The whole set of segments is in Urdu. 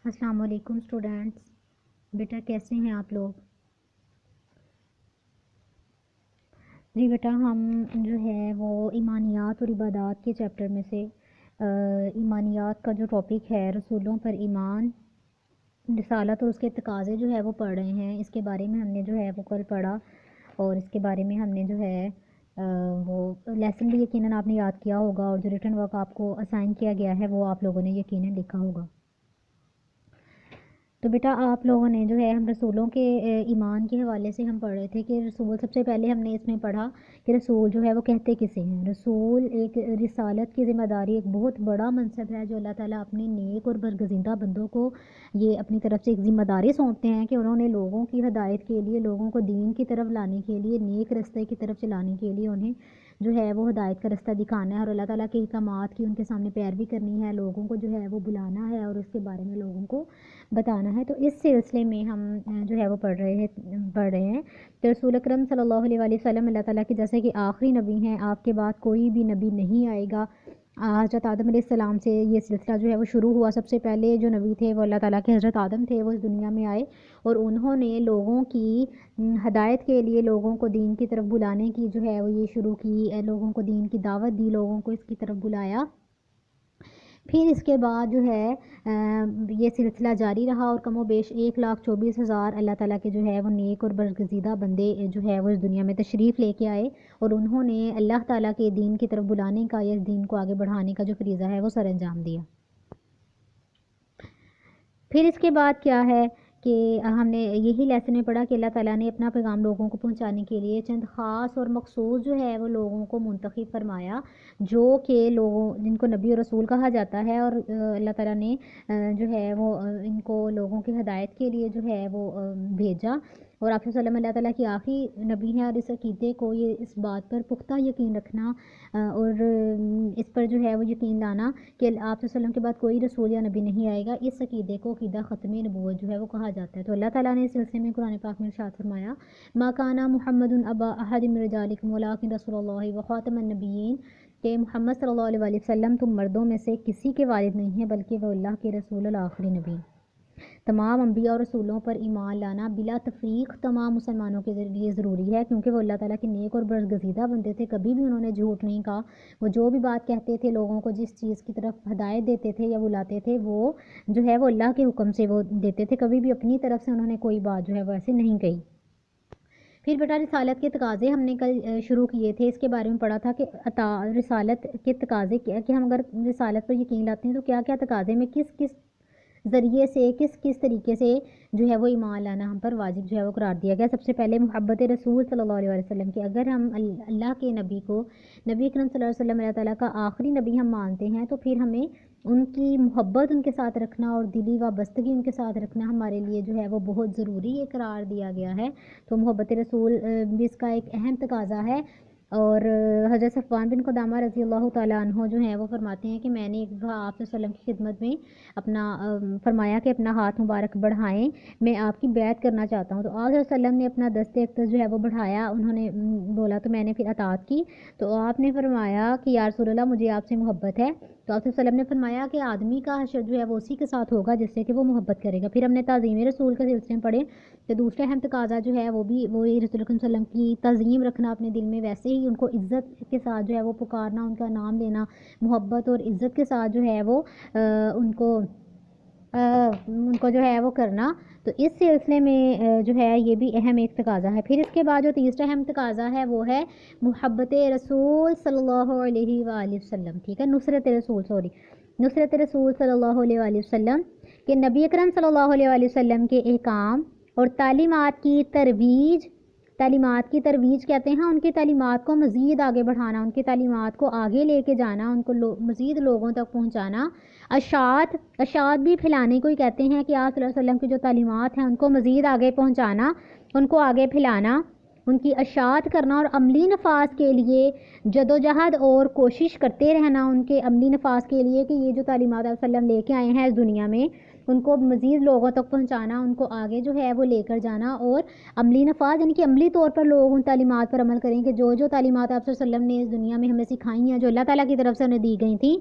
السلام علیکم اسٹوڈینٹس، بیٹا کیسے ہیں آپ لوگ؟ جی بیٹا، ہم جو ہے وہ ایمانیات اور عبادات کے چیپٹر میں سے ایمانیات کا جو ٹاپک ہے رسولوں پر ایمان، رسالت اور اس کے تقاضے جو ہے وہ پڑھ رہے ہیں۔ اس کے بارے میں ہم نے جو ہے وہ کل پڑھا اور اس کے بارے میں ہم نے جو ہے وہ لیسن بھی یقیناً آپ نے یاد کیا ہوگا، اور جو ریٹن ورک آپ کو اسائن کیا گیا ہے وہ آپ لوگوں نے یقیناً لکھا ہوگا۔ تو بیٹا آپ لوگوں نے جو ہے ہم رسولوں کے ایمان کے حوالے سے ہم پڑھ رہے تھے کہ رسول، سب سے پہلے ہم نے اس میں پڑھا کہ رسول جو ہے وہ کہتے کسے ہیں۔ رسول ایک رسالت کی ذمہ داری، ایک بہت بڑا منصب ہے جو اللہ تعالیٰ اپنے نیک اور برگزیدہ بندوں کو یہ اپنی طرف سے ایک ذمہ داری سونپتے ہیں کہ انہوں نے لوگوں کی ہدایت کے لیے، لوگوں کو دین کی طرف لانے کے لیے، نیک رستے کی طرف چلانے کے لیے انہیں جو ہے وہ ہدایت کا رستہ دکھانا ہے اور اللہ تعالیٰ کے احکامات کی ان کے سامنے پیروی کرنی ہے، لوگوں کو جو ہے وہ بلانا ہے اور اس کے بارے میں لوگوں کو بتانا ہے۔ تو اس سلسلے میں ہم جو ہے وہ پڑھ رہے ہیں تو رسول اکرم صلی اللہ علیہ وآلہ وسلم اللہ تعالیٰ کے جیسے کہ آخری نبی ہیں، آپ کے بعد کوئی بھی نبی نہیں آئے گا۔ حضرت آدم علیہ السلام سے یہ سلسلہ جو ہے وہ شروع ہوا۔ سب سے پہلے جو نبی تھے وہ اللہ تعالیٰ کے حضرت آدم تھے، وہ اس دنیا میں آئے اور انہوں نے لوگوں کی ہدایت کے لیے، لوگوں کو دین کی طرف بلانے کی جو ہے وہ یہ شروع کی، لوگوں کو دین کی دعوت دی، لوگوں کو اس کی طرف بلایا۔ پھر اس کے بعد جو ہے یہ سلسلہ جاری رہا اور کم و بیش 1,24,000 اللہ تعالیٰ کے جو ہے وہ نیک اور برگزیدہ بندے جو ہے وہ اس دنیا میں تشریف لے کے آئے اور انہوں نے اللہ تعالیٰ کے دین کی طرف بلانے کا یا اس دین کو آگے بڑھانے کا جو فریضہ ہے وہ سر انجام دیا۔ پھر اس کے بعد کیا ہے کہ ہم نے یہی لیسن میں پڑھا کہ اللہ تعالیٰ نے اپنا پیغام لوگوں کو پہنچانے کے لیے چند خاص اور مخصوص جو ہے وہ لوگوں کو منتخب فرمایا، جو کہ لوگوں جن کو نبی اور رسول کہا جاتا ہے، اور اللہ تعالیٰ نے جو ہے وہ ان کو لوگوں کی ہدایت کے لیے جو ہے وہ بھیجا۔ اور آپ صلی اللہ علیہ وسلم اللہ تعالیٰ کی آخری نبی ہیں، اور اس عقیدے کو، یہ اس بات پر پختہ یقین رکھنا اور اس پر جو ہے وہ یقین لانا کہ آپ صلی اللہ علیہ وسلم کے بعد کوئی رسول یا نبی نہیں آئے گا، اس عقیدے کو عقیدہ ختم نبوت جو ہے وہ کہا جاتا ہے۔ تو اللہ تعالیٰ نے اس سلسلے میں قرآن پاک میں ارشاد فرمایا، ما کان محمد ابا احد من رجالکم ولکن رسول اللہ وخاتم النبیین، کہ محمد صلی اللہ علیہ وسلم تم مردوں میں سے کسی کے والد نہیں ہیں بلکہ وہ اللہ کے رسول الآخری نبی۔ تمام انبیاء اور رسولوں پر ایمان لانا بلا تفریق تمام مسلمانوں کے لیے ضروری ہے، کیونکہ وہ اللہ تعالیٰ کے نیک اور برگزیدہ بندے تھے، کبھی بھی انہوں نے جھوٹ نہیں کہا۔ وہ جو بھی بات کہتے تھے، لوگوں کو جس چیز کی طرف ہدایت دیتے تھے یا بلاتے تھے، وہ جو ہے وہ اللہ کے حکم سے وہ دیتے تھے، کبھی بھی اپنی طرف سے انہوں نے کوئی بات جو ہے وہ ایسے نہیں کہی۔ پھر بیٹا رسالت کے تقاضے ہم نے کل شروع کیے تھے، اس کے بارے میں پڑھا تھا کہ رسالت کے تقاضے کیا، کہ ہم اگر رسالت پر یقین لاتے ہیں تو کیا کیا تقاضے میں کس ذریعے سے، کس طریقے سے جو ہے وہ ایمان لانا ہم پر واجب جو ہے وہ قرار دیا گیا۔ سب سے پہلے محبت رسول صلی اللہ علیہ وسلم کی، اگر ہم اللہ کے نبی کو، نبی اکرم صلی اللہ علیہ وسلم اللہ تعالیٰ کا آخری نبی ہم مانتے ہیں، تو پھر ہمیں ان کی محبت ان کے ساتھ رکھنا اور دلی وابستگی ان کے ساتھ رکھنا ہمارے لیے جو ہے وہ بہت ضروری قرار دیا گیا ہے۔ تو محبت رسول بھی اس کا ایک اہم تقاضا ہے۔ اور حضرت صفوان بن قدامہ رضی اللہ تعالیٰ عنہ جو ہیں وہ فرماتے ہیں کہ میں نے ایک دفعہ آپ صلی اللہ علیہ وسلم کی خدمت میں اپنا فرمایا کہ اپنا ہاتھ مبارک بڑھائیں، میں آپ کی بیعت کرنا چاہتا ہوں۔ تو آپ صلی اللہ علیہ وسلم نے اپنا دست اقدس جو ہے وہ بڑھایا، انہوں نے بولا تو میں نے پھر اطاعت کی۔ تو آپ نے فرمایا کہ یا رسول اللہ مجھے آپ سے محبت ہے۔ تو آپ صلی اللہ علیہ وسلم نے فرمایا کہ آدمی کا حشر جو ہے وہ اسی کے ساتھ ہوگا جس سے کہ وہ محبت کرے گا۔ پھر ہم نے تعظیم رسول کے سلسلے میں پڑھے کہ دوسرا اہم تقاضا جو ہے وہ بھی وہی رسول اللہ صلی اللہ علیہ وسلم کی تعظیم رکھنا اپنے دل میں، ویسے ہی ان کو عزت کے ساتھ جو ہے وہ پکارنا، ان کا نام لینا، محبت اور عزت کے ساتھ جو ہے وہ ان کو جو ہے وہ کرنا۔ تو اس سلسلے میں جو ہے یہ بھی اہم ایک تقاضا ہے۔ پھر اس کے بعد جو تیسرا اہم تقاضا ہے وہ ہے محبت رسول صلی اللہ علیہ وآلہ وسلم، ٹھیک ہے، نصرت رسول صلی اللہ علیہ وآلہ وسلم، کہ نبی اکرم صلی اللہ علیہ وآلہ وسلم کے احکام اور تعلیمات کی ترویج کہتے ہیں ان کی تعلیمات کو مزید آگے بڑھانا، ان کی تعلیمات کو آگے لے کے جانا، ان کو مزید لوگوں تک پہنچانا۔ اشاعت بھی پھیلانے کو ہی کہتے ہیں کہ آپ صلی اللہ علیہ وسلم کی جو تعلیمات ہیں ان کو مزید آگے پہنچانا، ان کو آگے پھیلانا، ان کی اشاعت کرنا اور عملی نفاذ کے لیے جدوجہد اور کوشش کرتے رہنا، ان کے عملی نفاذ کے لیے کہ یہ جو تعلیمات آپ صلی اللہ علیہ وسلم لے کے آئے ہیں اس دنیا میں ان کو مزید لوگوں تک پہنچانا، ان کو آگے جو ہے وہ لے کر جانا، اور عملی نفاذ یعنی کہ عملی طور پر لوگ ان تعلیمات پر عمل کریں کہ جو تعلیمات آپ صلی اللہ علیہ وسلم نے اس دنیا میں ہمیں سکھائی ہیں، جو اللہ تعالیٰ کی طرف سے انہیں دی گئی تھیں،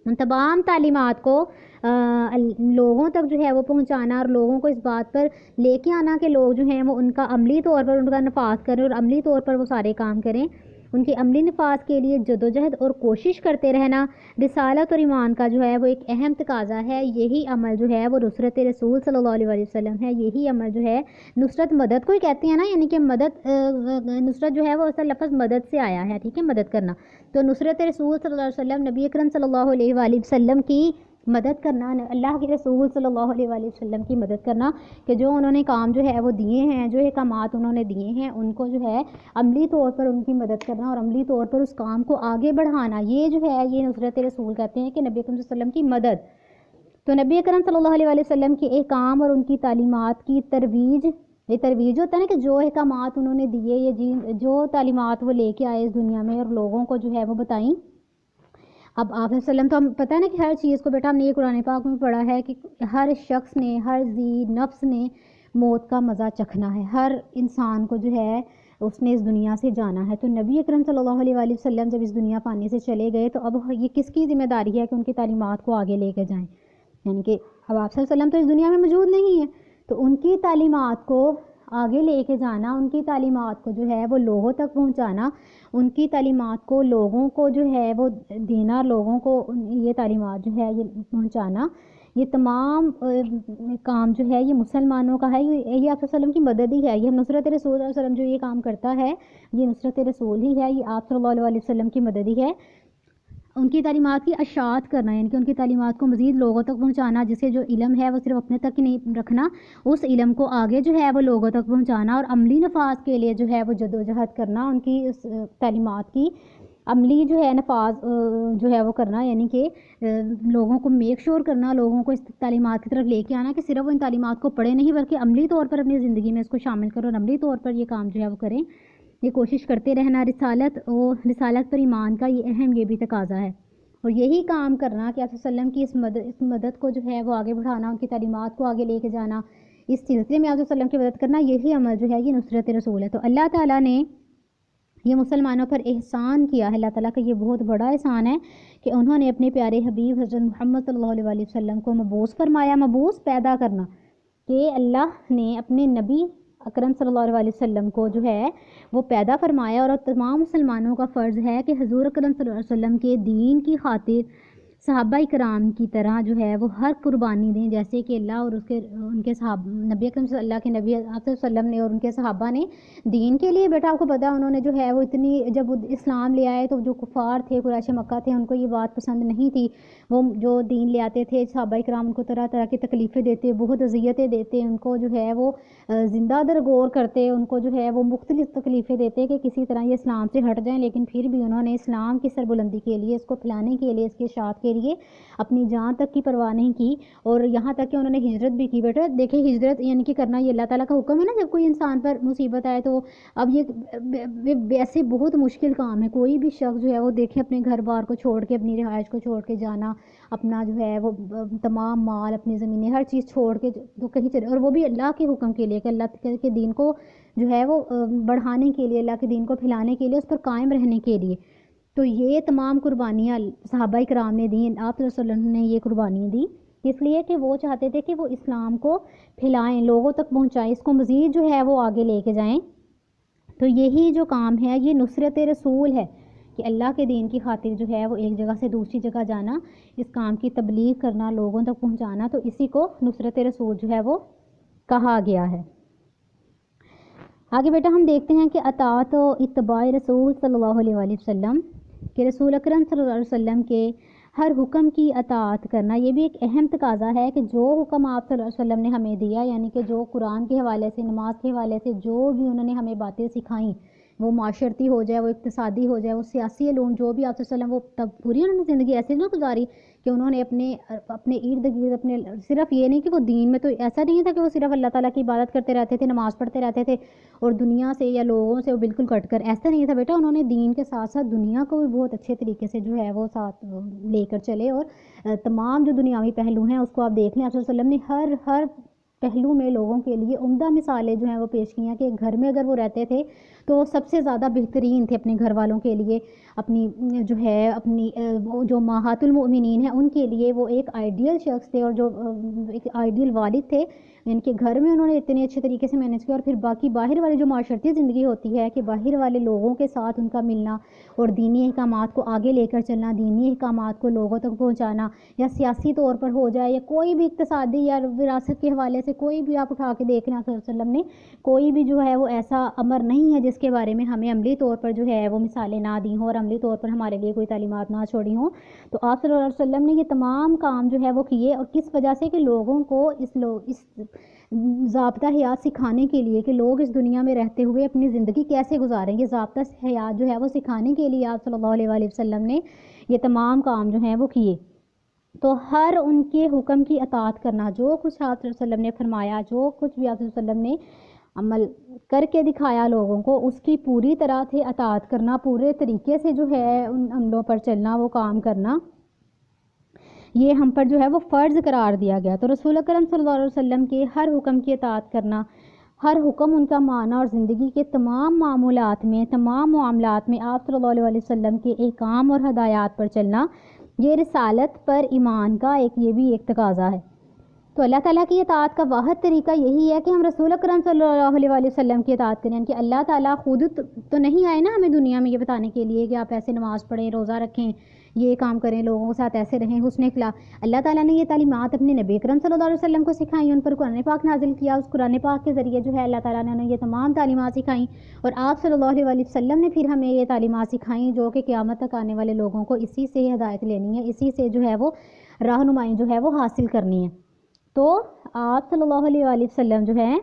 ان تمام تعلیمات کو لوگوں تک جو ہے وہ پہنچانا اور لوگوں کو اس بات پر لے کے آنا کہ لوگ جو ہیں وہ ان کا عملی طور پر ان کا نفاذ کریں اور عملی طور پر وہ سارے کام کریں، ان کے عملی نفاذ کے لیے جدوجہد اور کوشش کرتے رہنا رسالت اور ایمان کا جو ہے وہ ایک اہم تقاضا ہے۔ یہی عمل جو ہے وہ نصرت رسول صلی اللہ علیہ وسلم ہے، یہی عمل جو ہے نصرت مدد کو ہی کہتے ہیں نا، یعنی کہ مدد نصرت جو ہے وہ اصل لفظ مدد سے آیا ہے، ٹھیک ہے، مدد کرنا۔ تو نصرت رسول صلی اللہ علیہ وسلم، نبی اکرم صلی اللہ علیہ وآلہ وسلم کی مدد کرنا، اللہ کے رسول صلی اللہ علیہ وآلہ وسلم کی مدد کرنا کہ جو انہوں نے کام جو ہے وہ دیے ہیں، جو احکامات انہوں نے دیے ہیں، ان کو جو ہے عملی طور پر ان کی مدد کرنا اور عملی طور پر اس کام کو آگے بڑھانا، یہ جو ہے یہ نصرت رسول کہتے ہیں کہ نبی اکرم صلی اللہ علیہ وسلم کی مدد۔ تو نبی اکرم صلی اللہ علیہ وآلہ وسلم کے احکام اور ان کی تعلیمات کی ترویج، یہ ترویج ہوتا ہے نا کہ جو احکامات انہوں نے دیے، یہ جو تعلیمات وہ لے کے آئے اس دنیا میں اور لوگوں کو جو ہے وہ بتائیں۔ اب آپ صلی اللہ علیہ وسلم تو ہم پتہ ہے نا کہ ہر چیز کو، بیٹا ہم نے یہ قرآن پاک میں پڑھا ہے کہ ہر شخص نے، ہر ذی نفس نے موت کا مزہ چکھنا ہے، ہر انسان کو جو ہے اس نے اس دنیا سے جانا ہے۔ تو نبی اکرم صلی اللہ علیہ وآلہ وسلم جب اس دنیا پانے سے چلے گئے تو اب یہ کس کی ذمہ داری ہے کہ ان کی تعلیمات کو آگے لے کے جائیں، یعنی کہ اب آپ صلی اللہ علیہ وسلم تو اس دنیا میں موجود نہیں ہے، تو ان کی تعلیمات کو آگے لے کے جانا، ان کی تعلیمات کو جو ہے وہ لوگوں تک پہنچانا، ان کی تعلیمات کو لوگوں کو جو ہے وہ دینا، لوگوں کو یہ تعلیمات جو ہے یہ پہنچانا، یہ تمام کام جو ہے یہ مسلمانوں کا ہے، یہ آپ صلی اللہ علیہ وسلم کی مدد ہی ہے، یہ نصرت رسول صلی اللہ علیہ وسلم جو یہ کام کرتا ہے یہ نصرت رسول ہی ہے، یہ آپ صلی اللہ علیہ وسلم کی مدد ہی ہے۔ ان کی تعلیمات کی اشاعت کرنا، یعنی کہ ان کی تعلیمات کو مزید لوگوں تک پہنچانا، جسے جو علم ہے وہ صرف اپنے تک ہی نہیں رکھنا، اس علم کو آگے جو ہے وہ لوگوں تک پہنچانا اور عملی نفاذ کے لیے جو ہے وہ جدوجہد کرنا، ان کی اس تعلیمات کی عملی جو ہے نفاذ جو ہے وہ کرنا، یعنی کہ لوگوں کو میک شور کرنا، لوگوں کو اس تعلیمات کی طرف لے کے آنا کہ صرف وہ ان تعلیمات کو پڑھے نہیں بلکہ عملی طور پر اپنی زندگی میں اس کو شامل کرو اور عملی طور پر یہ کام جو ہے وہ کریں، یہ کوشش کرتے رہنا۔ رسالت پر ایمان کا یہ اہم یہ بھی تقاضا ہے، اور یہی کام کرنا کہ آپ صلی اللہ علیہ وسلم کی اس مدد کو جو ہے وہ آگے بڑھانا، ان کی تعلیمات کو آگے لے کے جانا، اس سلسلے میں آپ صلی اللہ علیہ وسلم کی مدد کرنا، یہی عمل جو ہے یہ نصرت رسول ہے۔ تو اللہ تعالیٰ نے یہ مسلمانوں پر احسان کیا ہے، اللہ تعالیٰ کا یہ بہت بڑا احسان ہے کہ انہوں نے اپنے پیارے حبیب حضرت محمد صلی اللہ علیہ وسلم کو مبعوث فرمایا، مبعوث پیدا کرنا، کہ اللہ نے اپنے نبی اکرم صلی اللہ علیہ وسلم کو جو ہے وہ پیدا فرمایا، اور تمام مسلمانوں کا فرض ہے کہ حضور اکرم صلی اللہ علیہ وسلم کے دین کی خاطر صحابہ کرام کی طرح جو ہے وہ ہر قربانی دیں، جیسے کہ اللہ اور ان کے نبی اکرم صلی اللہ کے نبی آپ صلی اللہ علیہ وسلم نے اور ان کے صحابہ نے دین کے لیے، بیٹا آپ کو پتہ انہوں نے جو ہے وہ اتنی، جب وہ اسلام لے آئے تو جو کفار تھے، قریش مکہ تھے، ان کو یہ بات پسند نہیں تھی، وہ جو دین لے آتے تھے صحابہ کرام ان کو طرح طرح کی تکلیفیں دیتے، بہت اذیتیں دیتے، ان کو جو ہے وہ زندہ درگور کرتے، ان کو جو ہے وہ مختلف تکلیفیں دیتے کہ کسی طرح یہ اسلام سے ہٹ جائیں، لیکن پھر بھی انہوں نے اسلام کی سربلندی کے لیے، اس کو پھیلانے کے لیے، اس کی اشاعت کے لیے اپنی جان تک کی پرواہ نہیں کی، اور یہاں تک کہ انہوں نے ہجرت بھی کی۔ بیٹا دیکھیں ہجرت یعنی کہ کرنا یہ اللہ تعالیٰ کا حکم ہے نا، جب کوئی انسان پر مصیبت آئے تو اب یہ ویسے بہت مشکل کام ہے، کوئی بھی شخص جو ہے وہ دیکھے اپنے گھر بار کو چھوڑ کے، اپنی رہائش کو چھوڑ کے جانا، اپنا جو ہے وہ تمام مال، اپنی زمینیں، ہر چیز چھوڑ کے تو کہیں چلے، اور وہ بھی اللہ کے حکم کے لیے کہ اللہ کے دین کو جو ہے وہ بڑھانے کے لیے، اللہ کے دین کو پھیلانے کے لیے، اس پر قائم رہنے کے لیے۔ تو یہ تمام قربانیاں صحابہ کرام نے دیں، آپ صلی اللہ علیہ وسلم نے یہ قربانیاں دی، اس لیے کہ وہ چاہتے تھے کہ وہ اسلام کو پھیلائیں، لوگوں تک پہنچائیں، اس کو مزید جو ہے وہ آگے لے کے جائیں۔ تو یہی جو کام ہے یہ نصرت رسول ہے کہ اللہ کے دین کی خاطر جو ہے وہ ایک جگہ سے دوسری جگہ جانا، اس کام کی تبلیغ کرنا، لوگوں تک پہنچانا، تو اسی کو نصرت رسول جو ہے وہ کہا گیا ہے۔ آگے بیٹا ہم دیکھتے ہیں کہ اطاعت و اتباع رسول صلی اللہ علیہ وآلہ وسلم، کہ رسول اکرم صلی اللہ علیہ وسلم کے ہر حکم کی اطاعت کرنا، یہ بھی ایک اہم تقاضا ہے کہ جو حکم آپ صلی اللہ علیہ وسلم نے ہمیں دیا، یعنی کہ جو قرآن کے حوالے سے، نماز کے حوالے سے جو بھی انہوں نے ہمیں باتیں سکھائیں، وہ معاشرتی ہو جائے، وہ اقتصادی ہو جائے، وہ سیاسی علوم، جو بھی آپ صلی اللہ علیہ وسلم، وہ تب پوری انہوں نے زندگی ایسے نہ گزاری کہ انہوں نے اپنے ارد گرد، اپنے صرف یہ نہیں کہ وہ دین میں تو ایسا نہیں تھا کہ وہ صرف اللہ تعالیٰ کی عبادت کرتے رہتے تھے، نماز پڑھتے رہتے تھے اور دنیا سے یا لوگوں سے وہ بالکل کٹ کر، ایسا نہیں تھا بیٹا، انہوں نے دین کے ساتھ ساتھ دنیا کو بھی بہت اچھے طریقے سے جو ہے وہ ساتھ لے کر چلے، اور تمام جو دنیاوی پہلو ہیں اس کو آپ دیکھ لیں، آپ صلی اللہ علیہ وسلم نے ہر پہلو میں لوگوں کے لیے عمدہ مثالیں جو ہیں وہ پیش کی ہیں کہ گھر میں اگر وہ رہتے تھے تو سب سے زیادہ بہترین تھے اپنے گھر والوں کے لیے، اپنی جو ہے اپنی وہ جو امہات المؤمنین ہیں ان کے لیے وہ ایک آئیڈیل شخص تھے، اور جو ایک آئیڈیل والد تھے، ان کے گھر میں انہوں نے اتنے اچھے طریقے سے مینج کیا۔ اور پھر باقی باہر والی جو معاشرتی زندگی ہوتی ہے کہ باہر والے لوگوں کے ساتھ ان کا ملنا اور دینی احکامات کو آگے لے کر چلنا، دینی احکامات کو لوگوں تک پہنچانا، یا سیاسی طور پر ہو جائے یا کوئی بھی اقتصادی یا وراثت کے حوالے سے کوئی بھی آپ اٹھا کے دیکھ لیں، صلی اللہ علیہ وسلم نے کوئی بھی جو ہے وہ ایسا امر نہیں ہے جس کے بارے میں ہمیں عملی طور پر جو ہے وہ مثالیں نہ دی ہوں اور عملی طور پر ہمارے لیے کوئی تعلیمات نہ چھوڑی ہوں۔ تو آپ صلی اللہ علیہ وسلم نے یہ تمام کام جو ہے وہ کیے، اور کس وجہ سے کہ لوگوں کو اس ضابطہ حیات سکھانے کے لیے کہ لوگ اس دنیا میں رہتے ہوئے اپنی زندگی کیسے گزاریں، یہ ضابطہ حیات جو ہے وہ سکھانے کے لیے آپ صلی اللہ علیہ وآلہ وسلم نے یہ تمام کام جو ہیں وہ کیے۔ تو ہر ان کے حکم کی اطاعت کرنا، جو کچھ آپ صلی اللہ علیہ وسلم نے فرمایا، جو کچھ بھی آپ صلی اللہ علیہ وسلم نے عمل کر کے دکھایا لوگوں کو، اس کی پوری طرح سے اطاعت کرنا، پورے طریقے سے جو ہے ان عملوں پر چلنا، وہ کام کرنا، یہ ہم پر جو ہے وہ فرض قرار دیا گیا۔ تو رسول اکرم صلی اللہ علیہ وسلم کے ہر حکم کی اطاعت کرنا، ہر حکم ان کا معنی اور زندگی کے تمام معمولات میں، تمام معاملات میں آپ صلی اللہ علیہ وسلم کے احکام اور ہدایات پر چلنا، یہ رسالت پر ایمان کا یہ بھی ایک تقاضا ہے۔ تو اللہ تعالیٰ کی اطاعت کا واحد طریقہ یہی ہے کہ ہم رسول اکرم صلی اللہ علیہ وسلم کی اطاعت کریں، کہ اللہ تعالیٰ خود تو نہیں آئے نا ہمیں دنیا میں یہ بتانے کے لیے کہ آپ ایسے نماز پڑھیں، روزہ رکھیں، یہ کام کریں، لوگوں کے ساتھ ایسے رہیں، حسن اخلاق۔ اللہ تعالیٰ نے یہ تعلیمات اپنے نبی اکرم صلی اللہ علیہ وسلم کو سکھائیں، ان پر قرآن پاک نازل کیا، اس قرآن پاک کے ذریعے جو ہے اللہ تعالیٰ نے انہیں یہ تمام تعلیمات سکھائیں، اور آپ صلی اللہ علیہ وسلم نے پھر ہمیں یہ تعلیمات سکھائیں جو کہ قیامت تک آنے والے لوگوں کو اسی سے ہدایت لینی ہے، اسی سے جو ہے وہ رہنمائی جو ہے وہ حاصل کرنی ہے۔ تو آپ صلی اللہ علیہ وآلہ وسلم جو ہے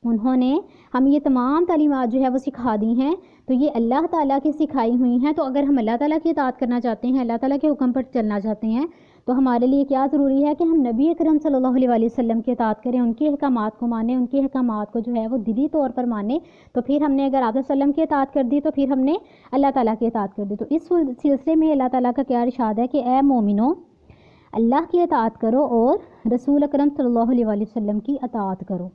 انہوں نے ہم یہ تمام تعلیمات جو ہے وہ سکھا دی ہیں، تو یہ اللہ تعالیٰ کی سکھائی ہوئی ہیں۔ تو اگر ہم اللہ تعالیٰ کی اطاعت کرنا چاہتے ہیں، اللہ تعالیٰ کے حکم پر چلنا چاہتے ہیں، تو ہمارے لیے کیا ضروری ہے کہ ہم نبی اکرم صلی اللہ علیہ وسلم کی اطاعت کریں، ان کے احکامات کو مانیں، ان کے احکامات کو جو ہے وہ دلی طور پر مانیں۔ تو پھر ہم نے اگر آپ صلی اللہ علیہ وسلم کی اطاعت کر دی تو پھر ہم نے اللہ تعالیٰ کی اطاعت کر دی۔ تو اس سلسلے میں اللہ تعالیٰ کا کیا ارشاد ہے کہ اے مومنو، اللہ کی اطاعت کرو اور رسول اکرم صلی اللہ علیہ وسلم کی اطاعت کرو۔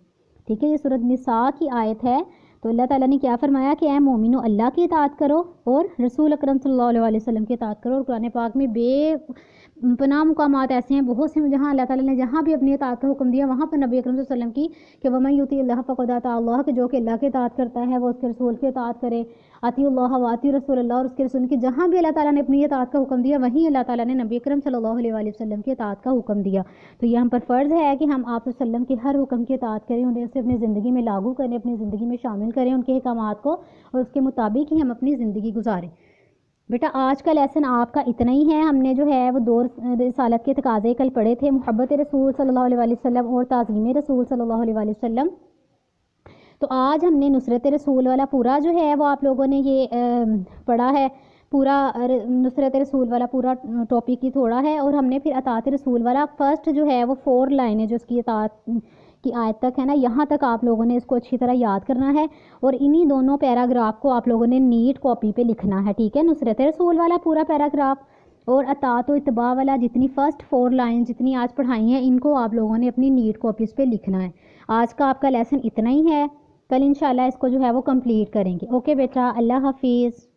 ٹھیک ہے، یہ سورۃ نساء کی آیت ہے۔ تو اللہ تعالیٰ نے کیا فرمایا کہ اے مومنو، اللہ کی اطاعت کرو اور رسول اکرم صلی اللہ علیہ وسلم کی اطاعت کرو۔ اور قرآن پاک میں بے پناہ مقامات ایسے ہیں، بہت سے جہاں اللہ تعالیٰ نے جہاں بھی اپنی اطاعت کا حکم دیا وہاں پر نبی اکرم صلی اللہ علیہ وسلم کی کہ وَمَن یُطِعِ اللَّهَ فَقَدْ أَطَاعَ اللَّهَ، کہ جو کہ اللہ کی اطاعت کرتا ہے وہ اس کے رسول کی اطاعت کرے، اطیعوا اللہ واطیعوا رسول اللہ، اور اس کے رسول کی جہاں بھی اللہ تعالیٰ نے اپنی اطاعت کا حکم دیا وہیں اللہ تعالیٰ نے نبی اکرم صلی اللہ علیہ وسلم کی اطاعت کا حکم دیا۔ تو یہ ہم پر فرض ہے کہ ہم آپ صلی اللہ علیہ وسلم کے ہر حکم کی اطاعت کریں، انہیں اسے اپنی زندگی میں لاگو کریں، اپنی زندگی میں شامل کریں ان کے احکامات کو، اور اس کے مطابق ہی ہم اپنی زندگی گزاریں۔ بیٹا آج کا لیسن آپ کا اتنا ہی ہے۔ ہم نے جو ہے وہ دو رسالت کے تقاضے کل پڑھے تھے، محبت رسول صلی اللہ علیہ وسلم اور تعظیم رسول صلی اللہ علیہ وسلم۔ تو آج ہم نے نصرت رسول والا پورا جو ہے وہ آپ لوگوں نے یہ پڑھا ہے، پورا نصرت رسول والا پورا ٹاپک ہی تھوڑا ہے، اور ہم نے پھر اطاعت رسول والا فرسٹ جو ہے وہ 4 لائنیں جو اس کی اطاعت کی آیت تک ہے نا، یہاں تک آپ لوگوں نے اس کو اچھی طرح یاد کرنا ہے، اور انہی دونوں پیراگراف کو آپ لوگوں نے نیٹ کاپی پہ لکھنا ہے۔ ٹھیک ہے، نصرت رسول والا پورا پیراگراف اور اطاعت و اتباع والا جتنی فرسٹ 4 لائن جتنی آج پڑھائی ہیں ان کو آپ لوگوں نے اپنی نیٹ کاپیز پہ لکھنا ہے۔ آج کا آپ کا لیسن اتنا ہی ہے، کل انشاءاللہ اس کو جو ہے وہ کمپلیٹ کریں گے۔ اوکے بیٹا، اللہ حافظ۔